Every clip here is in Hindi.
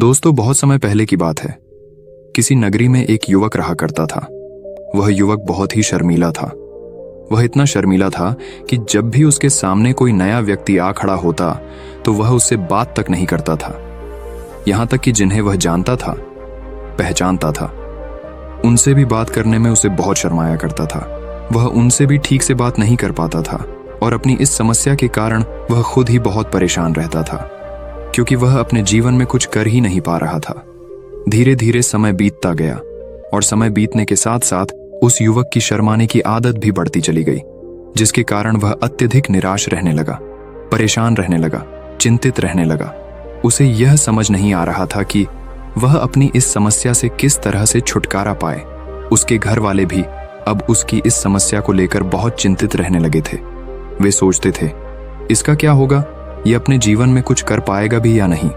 दोस्तों, बहुत समय पहले की बात है। किसी नगरी में एक युवक रहा करता था। वह युवक बहुत ही शर्मीला था। वह इतना शर्मीला था कि जब भी उसके सामने कोई नया व्यक्ति आ खड़ा होता तो वह उससे बात तक नहीं करता था। यहां तक कि जिन्हें वह जानता था, पहचानता था, उनसे भी बात करने में उसे बहुत शर्माया करता था। वह उनसे भी ठीक से बात नहीं कर पाता था और अपनी इस समस्या के कारण वह खुद ही बहुत परेशान रहता था, क्योंकि वह अपने जीवन में कुछ कर ही नहीं पा रहा था। धीरे धीरे समय बीतता गया और समय बीतने के साथ साथ उस युवक की शर्माने की आदत भी बढ़ती चली गई, जिसके कारण वह अत्यधिक निराश रहने लगा, परेशान रहने लगा, चिंतित रहने लगा। उसे यह समझ नहीं आ रहा था कि वह अपनी इस समस्या से किस तरह से छुटकारा पाए। उसके घर वाले भी अब उसकी इस समस्या को लेकर बहुत चिंतित रहने लगे थे। वे सोचते थे, इसका क्या होगा, ये अपने जीवन में कुछ कर पाएगा भी या नहीं।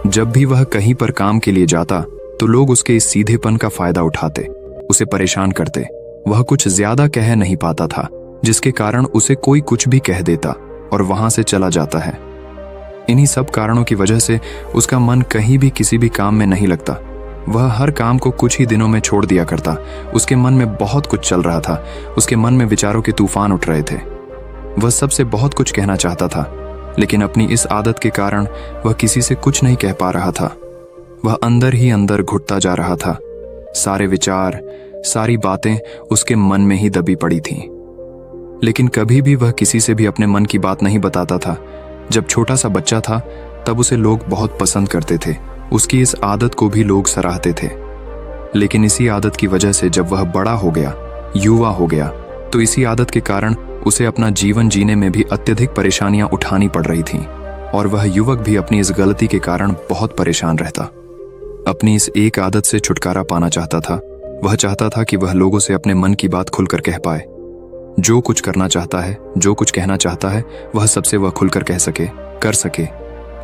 जब भी वह कहीं पर काम के लिए जाता तो लोग उसके इस सीधेपन का फायदा उठाते, उसे परेशान करते। वह कुछ ज्यादा कह नहीं पाता था, जिसके कारण उसे कोई कुछ भी कह देता और वहां से चला जाता है। इन्हीं सब कारणों की वजह से उसका मन कहीं भी किसी भी काम में नहीं लगता। वह हर काम को कुछ ही दिनों में छोड़ दिया करता। उसके मन में बहुत कुछ चल रहा था। उसके मन में विचारों के तूफान उठ रहे थे। वह सबसे बहुत कुछ कहना चाहता था, लेकिन अपनी इस आदत के कारण वह किसी से कुछ नहीं कह पा रहा था। वह अंदर ही अंदर घुटता जा रहा था। सारे विचार, सारी बातें उसके मन में ही दबी पड़ी थीं। लेकिन कभी भी वह किसी से भी अपने मन की बात नहीं बताता था। जब छोटा सा बच्चा था तब उसे लोग बहुत पसंद करते थे। उसकी इस आदत को भी लोग सराहते थे। लेकिन इसी आदत की वजह से जब वह बड़ा हो गया, युवा हो गया, तो इसी आदत के कारण उसे अपना जीवन जीने में भी अत्यधिक परेशानियां उठानी पड़ रही थीं। और वह युवक भी अपनी इस गलती के कारण बहुत परेशान रहता। अपनी इस एक आदत से छुटकारा पाना चाहता था। वह चाहता था कि वह लोगों से अपने मन की बात खुलकर कह पाए। जो कुछ करना चाहता है, जो कुछ कहना चाहता है, वह सबसे वह खुलकर कह सके, कर सके।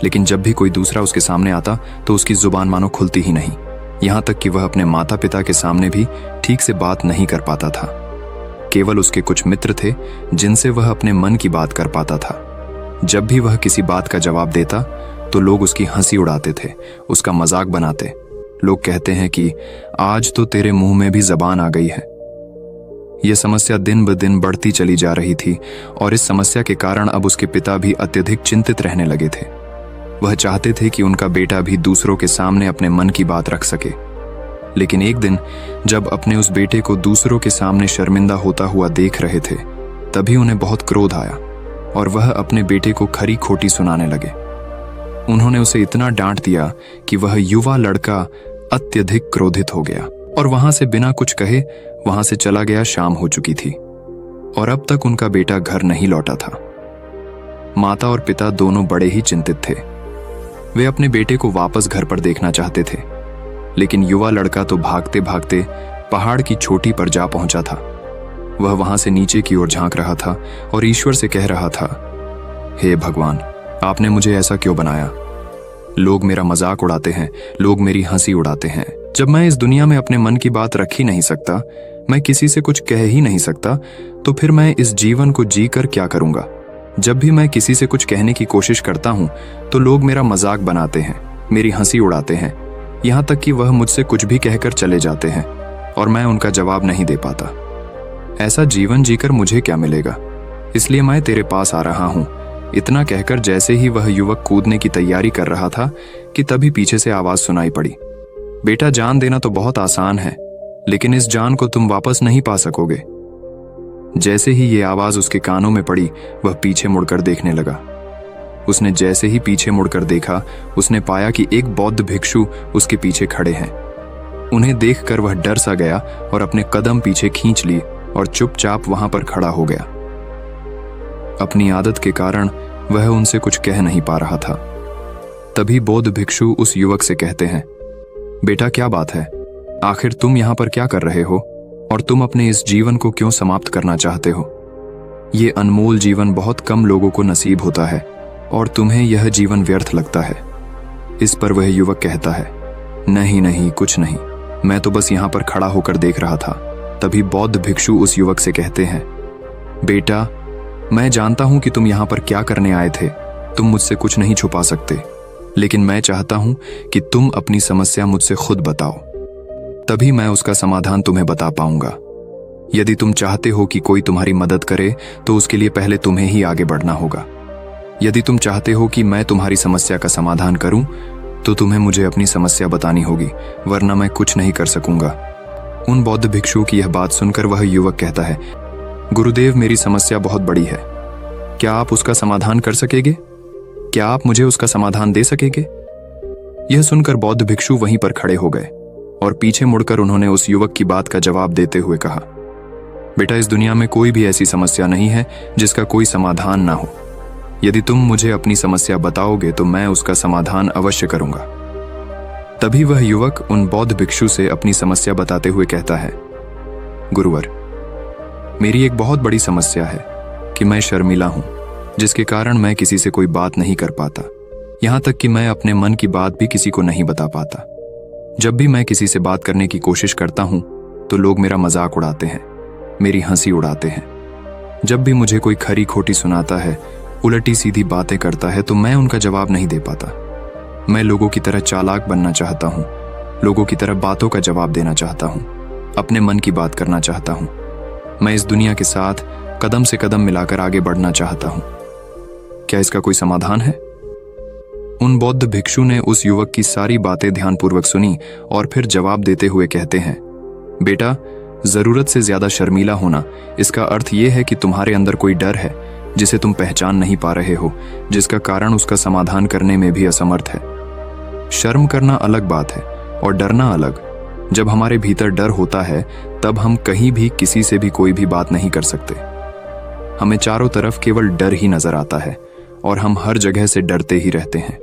लेकिन जब भी कोई दूसरा उसके सामने आता तो उसकी जुबान मानो खुलती ही नहीं। यहां तक कि वह अपने माता पिता के सामने भी ठीक से बात नहीं कर पाता था। केवल उसके कुछ मित्र थे जिनसे वह अपने मन की बात कर पाता था। जब भी वह किसी बात का जवाब देता तो लोग उसकी हंसी उड़ाते थे, उसका मजाक बनाते। लोग कहते हैं कि आज तो तेरे मुंह में भी जबान आ गई है। यह समस्या दिन ब दिन बढ़ती चली जा रही थी और इस समस्या के कारण अब उसके पिता भी अत्यधिक चिंतित रहने लगे थे। वह चाहते थे कि उनका बेटा भी दूसरों के सामने अपने मन की बात रख सके। लेकिन एक दिन जब अपने उस बेटे को दूसरों के सामने शर्मिंदा होता हुआ देख रहे थे, तभी उन्हें बहुत क्रोध आया और वह अपने बेटे को खरी खोटी सुनाने लगे। उन्होंने उसे इतना डांट दिया कि वह युवा लड़का अत्यधिक क्रोधित हो गया और वहां से बिना कुछ कहे वहां से चला गया। शाम हो चुकी थी और अब तक उनका बेटा घर नहीं लौटा था। माता और पिता दोनों बड़े ही चिंतित थे। वे अपने बेटे को वापस घर पर देखना चाहते थे, लेकिन युवा लड़का तो भागते भागते पहाड़ की चोटी पर जा पहुंचा था। वह वहां से नीचे की ओर झांक रहा था और ईश्वर से कह रहा था, हे भगवान, आपने मुझे ऐसा क्यों बनाया? लोग मेरा मजाक उड़ाते हैं, लोग मेरी हंसी उड़ाते हैं। जब मैं इस दुनिया में अपने मन की बात रख ही नहीं सकता, मैं किसी से कुछ कह ही नहीं सकता, तो फिर मैं इस जीवन को जी कर क्या करूंगा? जब भी मैं किसी से कुछ कहने की कोशिश करता हूं तो लोग मेरा मजाक बनाते हैं, मेरी हंसी उड़ाते हैं, यहां तक कि वह मुझसे कुछ भी कहकर चले जाते हैं और मैं उनका जवाब नहीं दे पाता। ऐसा जीवन जीकर मुझे क्या मिलेगा? इसलिए मैं तेरे पास आ रहा हूं। इतना कहकर जैसे ही वह युवक कूदने की तैयारी कर रहा था कि तभी पीछे से आवाज सुनाई पड़ी, बेटा, जान देना तो बहुत आसान है, लेकिन इस जान को तुम वापस नहीं पा सकोगे। जैसे ही ये आवाज उसके कानों में पड़ी, वह पीछे मुड़कर देखने लगा। उसने जैसे ही पीछे मुड़कर देखा, उसने पाया कि एक बौद्ध भिक्षु उसके पीछे खड़े हैं। उन्हें देखकर वह डर सा गया और अपने कदम पीछे खींच लिए और चुपचाप वहां पर खड़ा हो गया। अपनी आदत के कारण वह उनसे कुछ कह नहीं पा रहा था। तभी बौद्ध भिक्षु उस युवक से कहते हैं, बेटा, क्या बात है? आखिर तुम यहां पर क्या कर रहे हो और तुम अपने इस जीवन को क्यों समाप्त करना चाहते हो? ये अनमोल जीवन बहुत कम लोगों को नसीब होता है और तुम्हें यह जीवन व्यर्थ लगता है। इस पर वह युवक कहता है, नहीं नहीं, कुछ नहीं, मैं तो बस यहां पर खड़ा होकर देख रहा था। तभी बौद्ध भिक्षु उस युवक से कहते हैं, बेटा, मैं जानता हूं कि तुम यहां पर क्या करने आए थे। तुम मुझसे कुछ नहीं छुपा सकते। लेकिन मैं चाहता हूं कि तुम अपनी समस्या मुझसे खुद बताओ, तभी मैं उसका समाधान तुम्हें बता पाऊंगा। यदि तुम चाहते हो कि कोई तुम्हारी मदद करे तो उसके लिए पहले तुम्हें ही आगे बढ़ना होगा। यदि तुम चाहते हो कि मैं तुम्हारी समस्या का समाधान करूं तो तुम्हें मुझे अपनी समस्या बतानी होगी, वरना मैं कुछ नहीं कर सकूंगा। उन बौद्ध भिक्षुओं की यह बात सुनकर वह युवक कहता है, गुरुदेव, मेरी समस्या बहुत बड़ी है, क्या आप उसका समाधान कर सकेंगे? क्या आप मुझे उसका समाधान दे सकेंगे? यह सुनकर बौद्ध भिक्षु वहीं पर खड़े हो गए और पीछे मुड़कर उन्होंने उस युवक की बात का जवाब देते हुए कहा, बेटा, इस दुनिया में कोई भी ऐसी समस्या नहीं है जिसका कोई समाधान ना हो। यदि तुम मुझे अपनी समस्या बताओगे तो मैं उसका समाधान अवश्य करूंगा। तभी वह युवक उन बौद्ध भिक्षु से अपनी समस्या बताते हुए कहता है, गुरुवर, मेरी एक बहुत बड़ी समस्या है कि मैं शर्मीला हूं, जिसके कारण मैं किसी से कोई बात नहीं कर पाता। यहां तक कि मैं अपने मन की बात भी किसी को नहीं बता पाता। जब भी मैं किसी से बात करने की कोशिश करता हूं तो लोग मेरा मजाक उड़ाते हैं, मेरी हंसी उड़ाते हैं। जब भी मुझे कोई खरी खोटी सुनाता है, उलटी सीधी बातें करता है, तो मैं उनका जवाब नहीं दे पाता। मैं लोगों की तरह चालाक बनना चाहता हूं, लोगों की तरह बातों का जवाब देना चाहता हूं, अपने मन की बात करना चाहता हूं। मैं इस दुनिया के साथ कदम से कदम मिलाकर आगे बढ़ना चाहता हूं। क्या इसका कोई समाधान है? उन बौद्ध भिक्षु ने उस युवक की सारी बातें ध्यानपूर्वक सुनी और फिर जवाब देते हुए कहते हैं, बेटा, जरूरत से ज्यादा शर्मीला होना, इसका अर्थ यह है कि तुम्हारे अंदर कोई डर है जिसे तुम पहचान नहीं पा रहे हो, जिसका कारण उसका समाधान करने में भी असमर्थ है। शर्म करना अलग बात है और डरना अलग। जब हमारे भीतर डर होता है तब हम कहीं भी किसी से भी कोई भी बात नहीं कर सकते। हमें चारों तरफ केवल डर ही नजर आता है और हम हर जगह से डरते ही रहते हैं।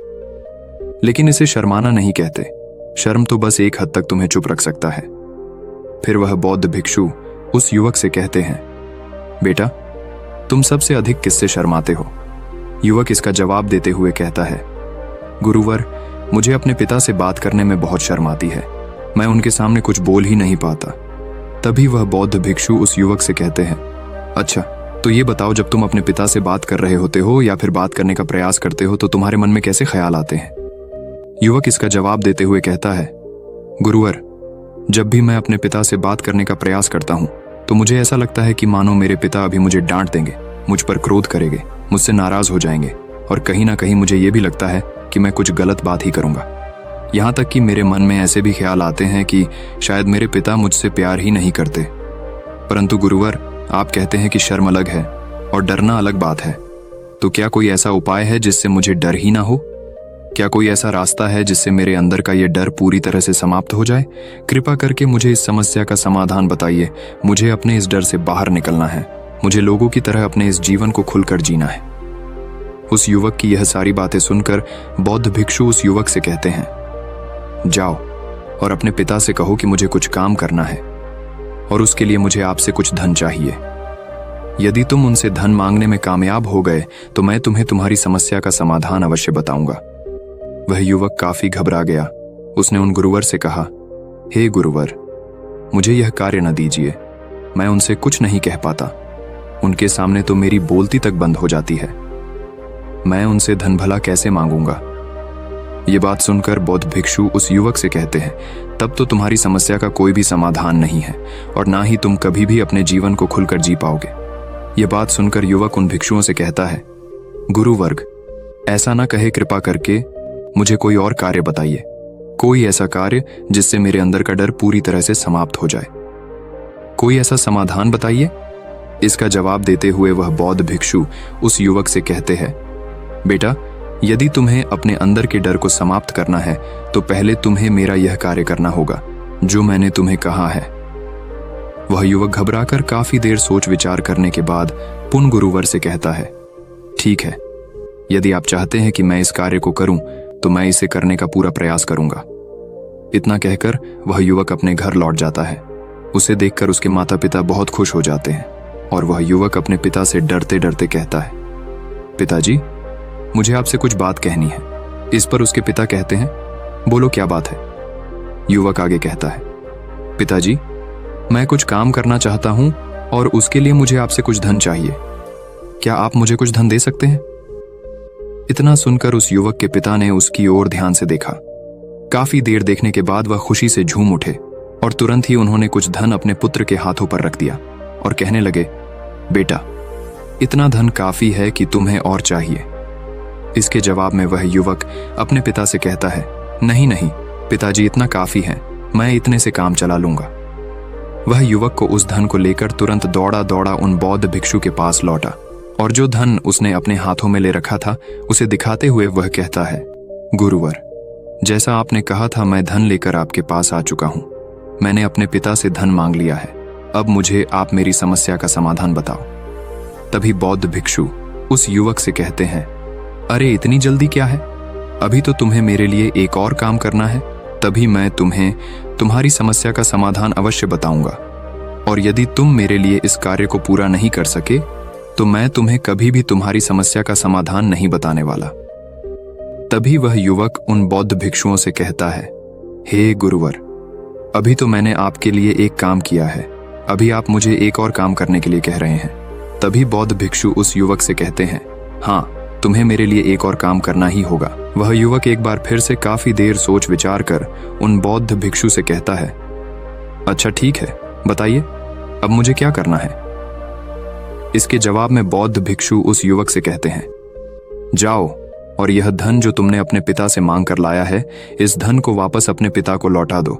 लेकिन इसे शर्माना नहीं कहते। शर्म तो बस एक हद तक तुम्हें चुप रख सकता है। फिर वह बौद्ध भिक्षु उस युवक से कहते हैं, बेटा, तुम सबसे अधिक किससे शर्माते हो? युवक इसका जवाब देते हुए कहता है, गुरुवर, मुझे अपने पिता से बात करने में बहुत शर्म आती है। मैं उनके सामने कुछ बोल ही नहीं पाता। तभी वह बौद्ध भिक्षु उस युवक से कहते हैं, अच्छा, तो ये बताओ, जब तुम अपने पिता से बात कर रहे होते हो या फिर बात करने का प्रयास करते हो तो तुम्हारे मन में कैसे ख्याल आते हैं? युवक इसका जवाब देते हुए कहता है, गुरुवर, जब भी मैं अपने पिता से बात करने का प्रयास करता हूं तो मुझे ऐसा लगता है कि मानो मेरे पिता अभी मुझे डांट देंगे, मुझ पर क्रोध करेंगे, मुझसे नाराज हो जाएंगे और कहीं ना कहीं मुझे यह भी लगता है कि मैं कुछ गलत बात ही करूंगा। यहां तक कि मेरे मन में ऐसे भी ख्याल आते हैं कि शायद मेरे पिता मुझसे प्यार ही नहीं करते। परंतु गुरुवर, आप कहते हैं कि शर्म अलग है और डरना अलग बात है, तो क्या कोई ऐसा उपाय है जिससे मुझे डर ही ना हो? क्या कोई ऐसा रास्ता है जिससे मेरे अंदर का ये डर पूरी तरह से समाप्त हो जाए? कृपा करके मुझे इस समस्या का समाधान बताइए। मुझे अपने इस डर से बाहर निकलना है। मुझे लोगों की तरह अपने इस जीवन को खुलकर जीना है। उस युवक की यह सारी बातें सुनकर बौद्ध भिक्षु उस युवक से कहते हैं, जाओ और अपने पिता से कहो कि मुझे कुछ काम करना है और उसके लिए मुझे आपसे कुछ धन चाहिए। यदि तुम उनसे धन मांगने में कामयाब हो गए तो मैं तुम्हें तुम्हारी समस्या का समाधान अवश्य बताऊंगा। वह युवक काफी घबरा गया। उसने उन गुरुवर से कहा, हे गुरुवर, मुझे यह कार्य न दीजिए। मैं उनसे कुछ नहीं कह पाता। उनके सामने तो मेरी बोलती तक बंद हो जाती है। मैं उनसे धन भला कैसे मांगूंगा? ये बात सुनकर बौद्ध भिक्षु उस युवक से कहते हैं, तब तो तुम्हारी समस्या का कोई भी समाधान नहीं है और ना ही तुम कभी भी अपने जीवन को खुलकर जी पाओगे। यह बात सुनकर युवक उन भिक्षुओं से कहता है, गुरुवर्ग, ऐसा ना कहे, कृपा करके मुझे कोई और कार्य बताइए, कोई ऐसा कार्य जिससे मेरे अंदर का डर पूरी तरह से समाप्त हो जाए। कोई ऐसा समाधान बताइए। इसका जवाब देते हुए वह बौद्ध भिक्षु उस युवक से कहते हैं, बेटा, यदि तुम्हें अपने अंदर के डर को समाप्त करना है तो पहले तुम्हें मेरा यह कार्य करना होगा जो मैंने तुम्हें कहा है। वह युवक घबराकर काफी देर सोच विचार करने के बाद पुन गुरुवर से कहता है, ठीक है, यदि आप चाहते हैं कि मैं इस कार्य को करूं तो मैं इसे करने का पूरा प्रयास करूंगा। इतना कहकर वह युवक अपने घर लौट जाता है। उसे देखकर उसके माता पिता बहुत खुश हो जाते हैं और वह युवक अपने पिता से डरते डरते कहता है, पिताजी, मुझे आपसे कुछ बात कहनी है। इस पर उसके पिता कहते हैं, बोलो, क्या बात है? युवक आगे कहता है, पिताजी, मैं कुछ काम करना चाहता हूं और उसके लिए मुझे आपसे कुछ धन चाहिए। क्या आप मुझे कुछ धन दे सकते हैं? इतना सुनकर उस युवक के पिता ने उसकी ओर ध्यान से देखा। काफी देर देखने के बाद वह खुशी से झूम उठे और तुरंत ही उन्होंने कुछ धन अपने पुत्र के हाथों पर रख दिया और कहने लगे, बेटा, इतना धन काफी है कि तुम्हें और चाहिए। इसके जवाब में वह युवक अपने पिता से कहता है, नहीं नहीं पिताजी, इतना काफी है, मैं इतने से काम चला लूंगा। वह युवक को उस धन को लेकर तुरंत दौड़ा दौड़ा उन बौद्ध भिक्षु के पास लौटा और जो धन उसने अपने हाथों में ले रखा था उसे दिखाते हुए वह कहता है, गुरुवर, जैसा आपने कहा था मैं धन लेकर आपके पास आ चुका हूं। मैंने अपने पिता से धन मांग लिया है, अब मुझे आप मेरी समस्या का समाधान बताओ। तभी बौद्ध भिक्षु उस युवक से कहते हैं, अरे इतनी जल्दी क्या है, अभी तो तुम्हें मेरे लिए एक और काम करना है, तभी मैं तुम्हें तुम्हारी समस्या का समाधान अवश्य बताऊंगा। और यदि तुम मेरे लिए इस कार्य को पूरा नहीं कर सके तो मैं तुम्हें कभी भी तुम्हारी समस्या का समाधान नहीं बताने वाला। तभी वह युवक उन बौद्ध भिक्षुओं से कहता है, हे गुरुवर, अभी तो मैंने आपके लिए एक काम किया है, अभी आप मुझे एक और काम करने के लिए कह रहे हैं। तभी बौद्ध भिक्षु उस युवक से कहते हैं, हाँ, तुम्हें मेरे लिए एक और काम करना ही होगा। वह युवक एक बार फिर से काफी देर सोच विचार कर उन बौद्ध भिक्षु से कहता है, अच्छा ठीक है, बताइए अब मुझे क्या करना है। इसके जवाब में बौद्ध भिक्षु उस युवक से कहते हैं, जाओ और यह धन जो तुमने अपने पिता से मांग कर लाया है, इस धन को वापस अपने पिता को लौटा दो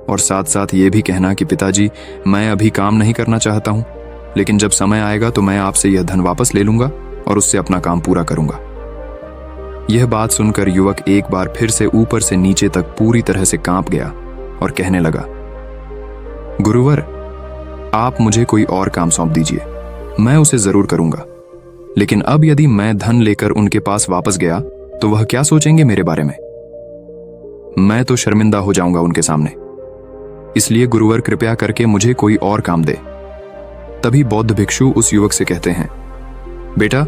और साथ साथ ये भी कहना कि पिताजी, मैं अभी काम नहीं करना चाहता हूं, लेकिन जब समय आएगा तो मैं आपसे यह धन वापस ले लूंगा और उससे अपना काम पूरा करूंगा। यह बात सुनकर युवक एक बार फिर से ऊपर से नीचे तक पूरी तरह से कांप गया और कहने लगा, गुरुवर, आप मुझे कोई और काम सौंप दीजिए, मैं उसे जरूर करूंगा, लेकिन अब यदि मैं धन लेकर उनके पास वापस गया तो वह क्या सोचेंगे मेरे बारे में? मैं तो शर्मिंदा हो जाऊंगा उनके सामने, इसलिए गुरुवर कृपया करके मुझे कोई और काम दे। तभी बौद्ध भिक्षु उस युवक से कहते हैं, बेटा,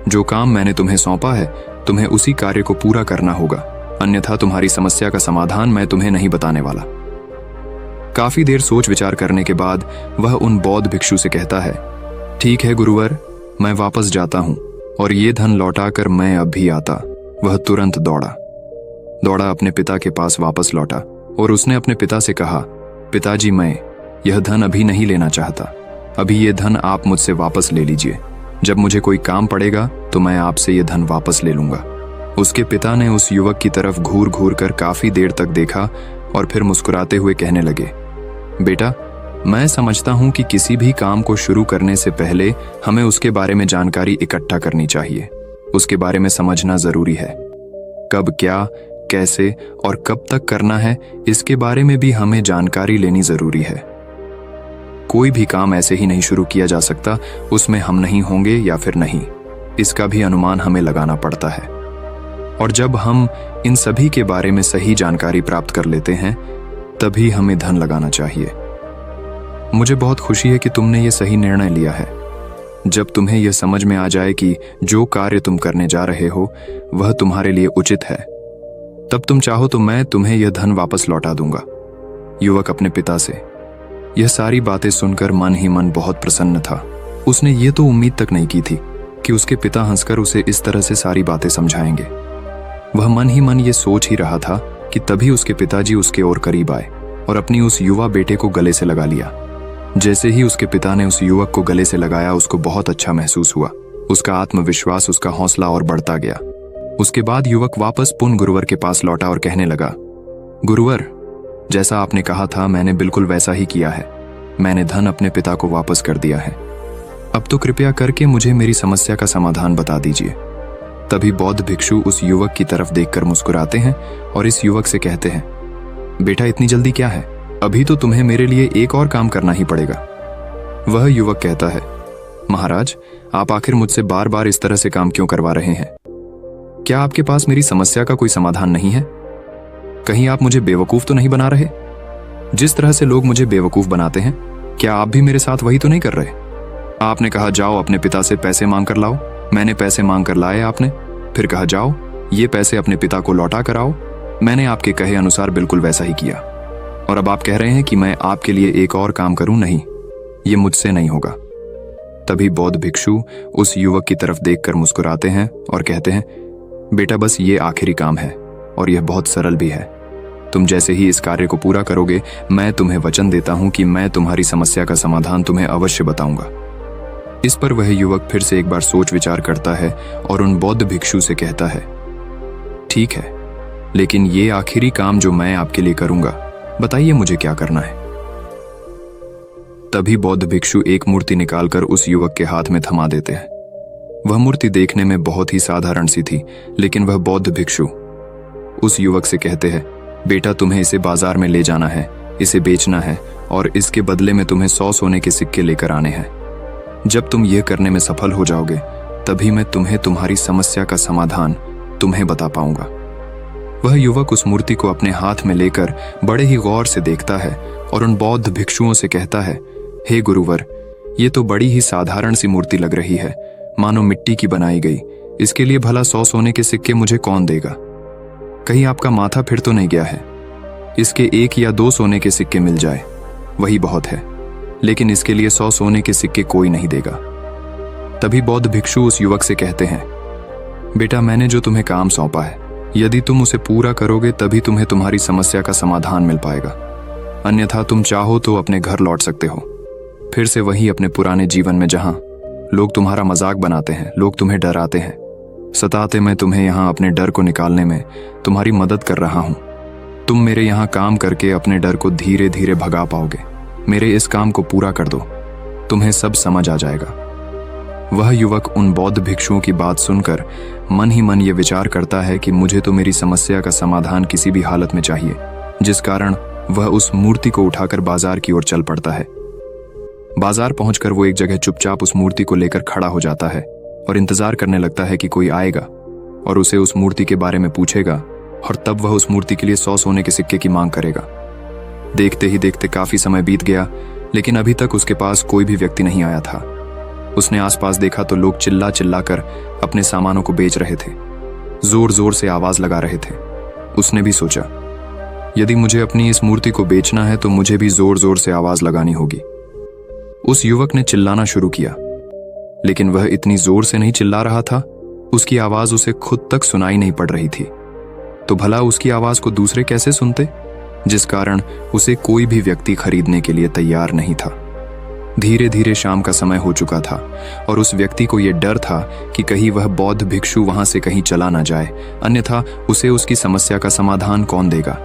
जो काम मैंने तुम्हें सौंपा है तुम्हें उसी कार्य को पूरा करना होगा, अन्यथा तुम्हारी समस्या का समाधान मैं तुम्हें नहीं बताने वाला। काफी देर सोच विचार करने के बाद वह उन बौद्ध भिक्षु से कहता है, ठीक है गुरुवर, मैं वापस जाता हूं और ये धन लौटाकर मैं अब भी आता। वह तुरंत दौड़ा अपने पिता के पास वापस लौटा और उसने अपने पिता से कहा, पिताजी, मैं यह धन अभी नहीं लेना चाहता, अभी ये धन आप मुझसे वापस ले लीजिए, जब मुझे कोई काम पड़ेगा तो मैं आपसे ये धन वापस ले लूंगा। उसके पिता ने उस युवक की तरफ घूर घूर कर काफी देर तक देखा और फिर मुस्कुराते हुए कहने लगे, बेटा, मैं समझता हूं कि किसी भी काम को शुरू करने से पहले हमें उसके बारे में जानकारी इकट्ठा करनी चाहिए, उसके बारे में समझना जरूरी है। कब, क्या, कैसे और कब तक करना है, इसके बारे में भी हमें जानकारी लेनी जरूरी है। कोई भी काम ऐसे ही नहीं शुरू किया जा सकता, उसमें हम नहीं होंगे या फिर नहीं, इसका भी अनुमान हमें लगाना पड़ता है। और जब हम इन सभी के बारे में सही जानकारी प्राप्त कर लेते हैं तभी हमें धन लगाना चाहिए। मुझे बहुत खुशी है कि तुमने ये सही निर्णय लिया है। जब तुम्हें यह समझ में आ जाए कि जो कार्य तुम करने जा रहे हो वह तुम्हारे लिए उचित है, तब तुम चाहो तो मैं तुम्हें यह धन वापस लौटा दूंगा। युवक अपने पिता से यह सारी बातें सुनकर मन ही मन बहुत प्रसन्न था। उसने ये तो उम्मीद तक नहीं की थी कि उसके पिता हंसकर उसे इस तरह से सारी बातें समझाएंगे। वह मन ही मन ये सोच ही रहा था कि तभी उसके पिताजी उसके और करीब आए और अपनी उस युवा बेटे को गले से लगा लिया। जैसे ही उसके पिता ने उस युवक को गले से लगाया, उसको बहुत अच्छा महसूस हुआ। उसका आत्मविश्वास, उसका हौसला और बढ़ता गया। उसके बाद युवक वापस पुनः गुरुवर के पास लौटा और कहने लगा, गुरुवर, जैसा आपने कहा था मैंने बिल्कुल वैसा ही किया है। मैंने धन अपने पिता को वापस कर दिया है। अब तो कृपया करके मुझे मेरी समस्या का समाधान बता दीजिए। तभी बौद्ध भिक्षु उस युवक की तरफ देखकर मुस्कुराते हैं और इस युवक से कहते हैं, बेटा, इतनी जल्दी क्या है, अभी तो तुम्हें मेरे लिए एक और काम करना ही पड़ेगा। वह युवक कहता है, महाराज, आप आखिर मुझसे बार बार इस तरह से काम क्यों करवा रहे हैं? क्या आपके पास मेरी समस्या का कोई समाधान नहीं है? कहीं आप मुझे बेवकूफ तो नहीं बना रहे? जिस तरह से लोग मुझे बेवकूफ बनाते हैं, क्या आप भी मेरे साथ वही तो नहीं कर रहे? आपने कहा जाओ अपने पिता से पैसे मांग कर लाओ, मैंने पैसे मांग कर लाए आपने, फिर कहा जाओ ये पैसे अपने पिता को लौटा कर आओ, मैंने आपके कहे अनुसार बिल्कुल वैसा ही किया। और अब आप कह रहे हैं कि मैं आपके लिए एक और काम करूं? नहीं, ये मुझसे नहीं होगा। तभी बौद्ध भिक्षु उस युवक की तरफ देखकर मुस्कुराते हैं और कहते हैं, बेटा बस ये आखिरी काम है और यह बहुत सरल भी है। तुम जैसे ही इस कार्य को पूरा करोगे, मैं तुम्हें वचन देता हूं कि मैं तुम्हारी समस्या का समाधान तुम्हें अवश्य बताऊंगा। इस पर वह युवक फिर से एक बार सोच विचार करता है और उन बौद्ध भिक्षु से कहता है, ठीक है, लेकिन ये आखिरी काम जो मैं आपके लिए करूंगा, बताइए मुझे क्या करना है। तभी बौद्ध भिक्षु एक मूर्ति निकालकर उस युवक के हाथ में थमा देते हैं। वह मूर्ति देखने में बहुत ही साधारण सी थी, लेकिन वह बौद्ध भिक्षु उस युवक से कहते हैं, बेटा तुम्हें इसे बाजार में ले जाना है, इसे बेचना है और इसके बदले में तुम्हें 100 सोने के सिक्के लेकर आने हैं। जब तुम यह करने में सफल हो जाओगे, तभी मैं तुम्हें तुम्हारी समस्या का समाधान तुम्हें बता पाऊंगा। वह युवक उस मूर्ति को अपने हाथ में लेकर बड़े ही गौर से देखता है और उन बौद्ध भिक्षुओं से कहता है, हे गुरुवर, ये तो बड़ी ही साधारण सी मूर्ति लग रही है, मानो मिट्टी की बनाई गई। इसके लिए भला 100 सोने के सिक्के मुझे कौन देगा? कहीं आपका माथा फिर तो नहीं गया है? इसके 1 या 2 सोने के सिक्के मिल जाए, वही बहुत है, लेकिन इसके लिए 100 सोने के सिक्के कोई नहीं देगा। तभी बौद्ध भिक्षु उस युवक से कहते हैं, बेटा मैंने जो तुम्हें काम सौंपा है, यदि तुम उसे पूरा करोगे तभी तुम्हें तुम्हारी समस्या का समाधान मिल पाएगा, अन्यथा तुम चाहो तो अपने घर लौट सकते हो, फिर से वही अपने पुराने जीवन में जहां लोग तुम्हारा मजाक बनाते हैं, लोग तुम्हें डराते हैं, सताते। मैं तुम्हें यहाँ अपने डर को निकालने में तुम्हारी मदद कर रहा हूँ। तुम मेरे यहाँ काम करके अपने डर को धीरे धीरे भगा पाओगे। मेरे इस काम को पूरा कर दो, तुम्हें सब समझ आ जाएगा। वह युवक उन बौद्ध भिक्षुओं की बात सुनकर मन ही मन ये विचार करता है कि मुझे तो मेरी समस्या का समाधान किसी भी हालत में चाहिए, जिस कारण वह उस मूर्ति को उठाकर बाजार की ओर चल पड़ता है। बाजार पहुंचकर वो एक जगह चुपचाप उस मूर्ति को लेकर खड़ा हो जाता है और इंतजार करने लगता है कि कोई आएगा और उसे उस मूर्ति के बारे में पूछेगा, और तब वह उस मूर्ति के लिए 100 सोने के सिक्के की मांग करेगा। देखते ही देखते काफी समय बीत गया, लेकिन अभी तक उसके पास कोई भी व्यक्ति नहीं आया था। उसने आसपास देखा तो लोग चिल्ला चिल्ला कर अपने सामानों को बेच रहे थे, जोर जोर से आवाज लगा रहे थे। उसने भी सोचा, यदि मुझे अपनी इस मूर्ति को बेचना है तो मुझे भी जोर जोर से आवाज लगानी होगी। उस युवक ने चिल्लाना शुरू किया, लेकिन वह इतनी जोर से नहीं चिल्ला रहा था, उसकी आवाज उसे खुद तक सुनाई नहीं पड़ रही थी। तो भला उसकी आवाज को दूसरे कैसे सुनते, जिस कारण उसे कोई भी व्यक्ति खरीदने के लिए तैयार नहीं था। धीरे धीरे शाम का समय हो चुका था और उस व्यक्ति को यह डर था कि कहीं वह बौद्ध भिक्षु वहां से कहीं चला ना जाए, अन्यथा उसे उसकी समस्या का समाधान कौन देगा।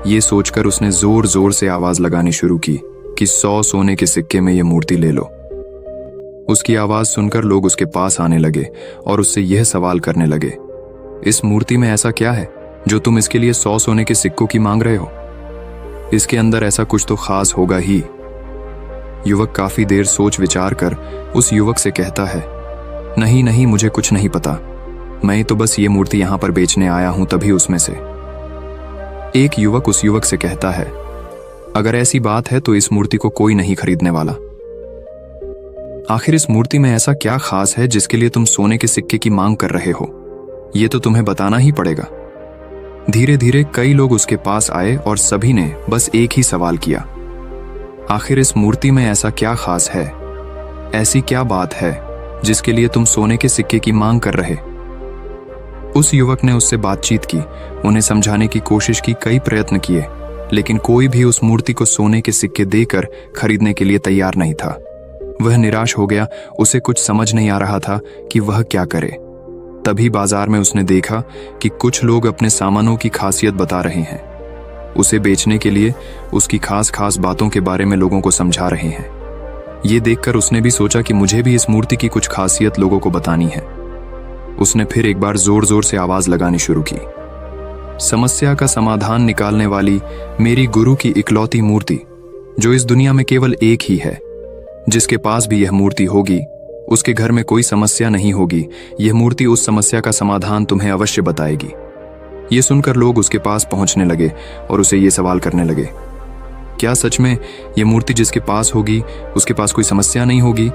ये सोचकर उसने जोर जोर से आवाज लगानी शुरू की कि 100 सोने के सिक्के में यह मूर्ति ले लो। उसकी आवाज सुनकर लोग उसके पास आने लगे और उससे यह सवाल करने लगे, इस मूर्ति में ऐसा क्या है जो तुम इसके लिए 100 सोने के सिक्कों की मांग रहे हो? इसके अंदर ऐसा कुछ तो खास होगा ही। युवक काफी देर सोच विचार कर उस युवक से कहता है, नहीं नहीं, मुझे कुछ नहीं पता, मैं तो बस ये मूर्ति यहां पर बेचने आया हूं। तभी उसमें से एक युवक उस युवक से कहता है, अगर ऐसी बात है तो इस मूर्ति को कोई नहीं खरीदने वाला। आखिर इस मूर्ति में ऐसा क्या खास है जिसके लिए तुम सोने के सिक्के की मांग कर रहे हो? ये तो तुम्हें बताना ही पड़ेगा। धीरे धीरे कई लोग उसके पास आए और सभी ने बस एक ही सवाल किया, आखिर इस मूर्ति में ऐसा क्या खास है, ऐसी क्या बात है जिसके लिए तुम सोने के सिक्के की मांग कर रहे? उस युवक ने उससे बातचीत की, उन्हें समझाने की कोशिश की, कई प्रयत्न किए, लेकिन कोई भी उस मूर्ति को सोने के सिक्के देकर खरीदने के लिए तैयार नहीं था। वह निराश हो गया, उसे कुछ समझ नहीं आ रहा था कि वह क्या करे। तभी बाजार में उसने देखा कि कुछ लोग अपने सामानों की खासियत बता रहे हैं, उसे बेचने के लिए उसकी खास खास बातों के बारे में लोगों को समझा रहे हैं। ये देखकर उसने भी सोचा कि मुझे भी इस मूर्ति की कुछ खासियत लोगों को बतानी है। उसने फिर एक बार जोर जोर से आवाज लगानी शुरू की, समस्या का समाधान निकालने वाली मेरी गुरु की इकलौती मूर्ति, जो इस दुनिया में केवल एक ही है, जिसके पास भी यह मूर्ति होगी उसके घर में कोई समस्या नहीं होगी। यह मूर्ति उस समस्या का समाधान तुम्हें अवश्य बताएगी। ये सुनकर लोग उसके पास पहुंचने लगे और उसे ये सवाल करने लगे, क्या सच में यह मूर्ति जिसके पास होगी उसके पास कोई समस्या नहीं होगी?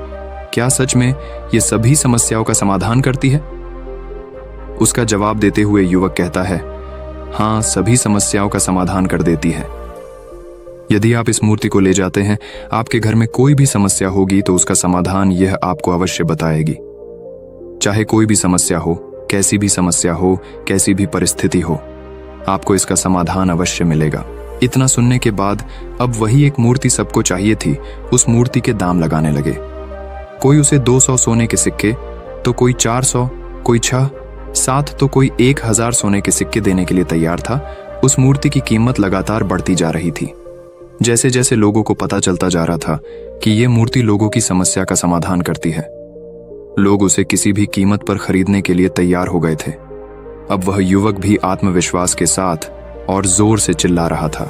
क्या सच में यह सभी समस्याओं का समाधान करती है? उसका जवाब देते हुए युवक कहता है, हाँ, सभी समस्याओं का समाधान कर देती है। यदि आप इस मूर्ति को ले जाते हैं, आपके घर में कोई भी समस्या होगी तो उसका समाधान यह आपको अवश्य बताएगी। चाहे कोई भी समस्या हो, कैसी भी समस्या हो, कैसी भी परिस्थिति हो, आपको इसका समाधान अवश्य मिलेगा। इतना सुनने के बाद अब वही एक मूर्ति सबको चाहिए थी, उस मूर्ति के दाम लगाने लगे। कोई उसे 200 सोने के सिक्के, तो कोई 400, कोई 6, 7, तो कोई 1000 सोने के सिक्के देने के लिए तैयार था। उस मूर्ति की कीमत लगातार बढ़ती जा रही थी। जैसे जैसे लोगों को पता चलता जा रहा था कि ये मूर्ति लोगों की समस्या का समाधान करती है, लोग उसे किसी भी कीमत पर खरीदने के लिए तैयार हो गए थे। अब वह युवक भी आत्मविश्वास के साथ और जोर से चिल्ला रहा था,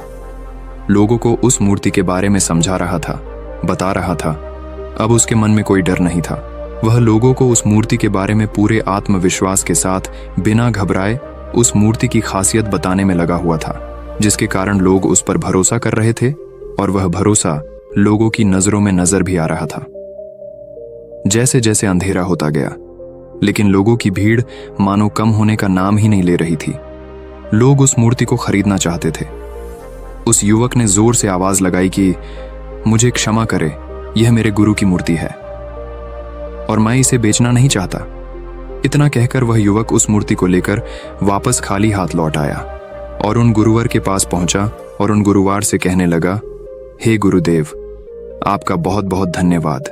लोगों को उस मूर्ति के बारे में समझा रहा था, बता रहा था। अब उसके मन में कोई डर नहीं था। वह लोगों को उस मूर्ति के बारे में पूरे आत्मविश्वास के साथ बिना घबराए उस मूर्ति की खासियत बताने में लगा हुआ था, जिसके कारण लोग उस पर भरोसा कर रहे थे और वह भरोसा लोगों की नजरों में नजर भी आ रहा था। जैसे जैसे अंधेरा होता गया, लेकिन लोगों की भीड़ मानो कम होने का नाम ही नहीं ले रही थी। लोग उस मूर्ति को खरीदना चाहते थे। उस युवक ने जोर से आवाज लगाई कि मुझे क्षमा करे, यह मेरे गुरु की मूर्ति है और मैं इसे बेचना नहीं चाहता। इतना कहकर वह युवक उस मूर्ति को लेकर वापस खाली हाथ लौट आया और उन गुरुवर के पास पहुंचा और उन गुरुवार से कहने लगा, हे गुरुदेव, आपका बहुत बहुत धन्यवाद।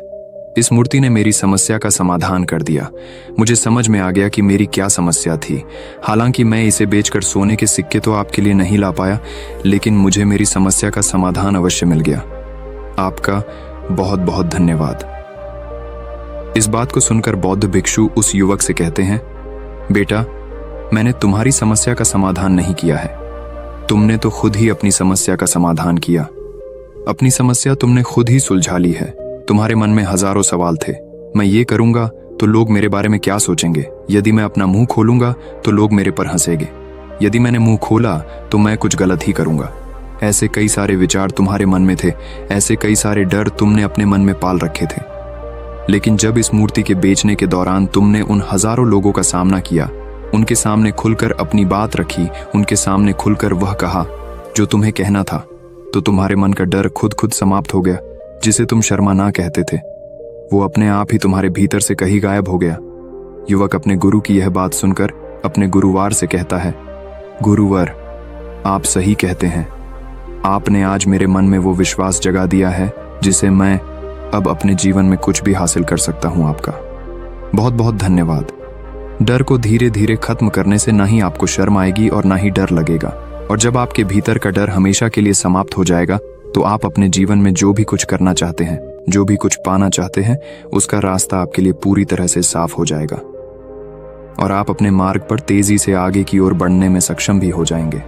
इस मूर्ति ने मेरी समस्या का समाधान कर दिया। मुझे समझ में आ गया कि मेरी क्या समस्या थी। हालांकि मैं इसे बेचकर सोने के सिक्के तो आपके लिए नहीं ला पाया, लेकिन मुझे मेरी समस्या का समाधान अवश्य मिल गया। आपका बहुत बहुत धन्यवाद। इस बात को सुनकर बौद्ध भिक्षु उस युवक से कहते हैं, बेटा, मैंने तुम्हारी समस्या का समाधान नहीं किया है, तुमने तो खुद ही अपनी समस्या का समाधान किया। अपनी समस्या तुमने खुद ही सुलझा ली है। तुम्हारे मन में हजारों सवाल थे, मैं ये करूंगा तो लोग मेरे बारे में क्या सोचेंगे, यदि मैं अपना मुंह खोलूंगा तो लोग मेरे पर हंसेंगे, यदि मैंने मुंह खोला तो मैं कुछ गलत ही करूंगा। ऐसे कई सारे विचार तुम्हारे मन में थे, ऐसे कई सारे डर तुमने अपने मन में पाल रखे थे। लेकिन जब इस मूर्ति के बेचने के दौरान तुमने उन हजारों लोगों का सामना किया, उनके सामने खुलकर अपनी बात रखी, उनके सामने खुलकर वह कहा जो तुम्हें कहना था, तो तुम्हारे मन का डर खुद खुद समाप्त हो गया। जिसे तुम शर्मा ना कहते थे, वो अपने आप ही तुम्हारे भीतर से कहीं गायब हो गया। युवक अपने गुरु की यह बात सुनकर अपने गुरुवार से कहता है, गुरुवर, आप सही कहते हैं। आपने आज मेरे मन में वो विश्वास जगा दिया है जिसे मैं अब अपने जीवन में कुछ भी हासिल कर सकता हूं। आपका बहुत बहुत धन्यवाद। डर को धीरे धीरे खत्म करने से ना ही आपको शर्म आएगी और ना ही डर लगेगा, और जब आपके भीतर का डर हमेशा के लिए समाप्त हो जाएगा तो आप अपने जीवन में जो भी कुछ करना चाहते हैं, जो भी कुछ पाना चाहते हैं, उसका रास्ता आपके लिए पूरी तरह से साफ हो जाएगा और आप अपने मार्ग पर तेजी से आगे की ओर बढ़ने में सक्षम भी हो जाएंगे।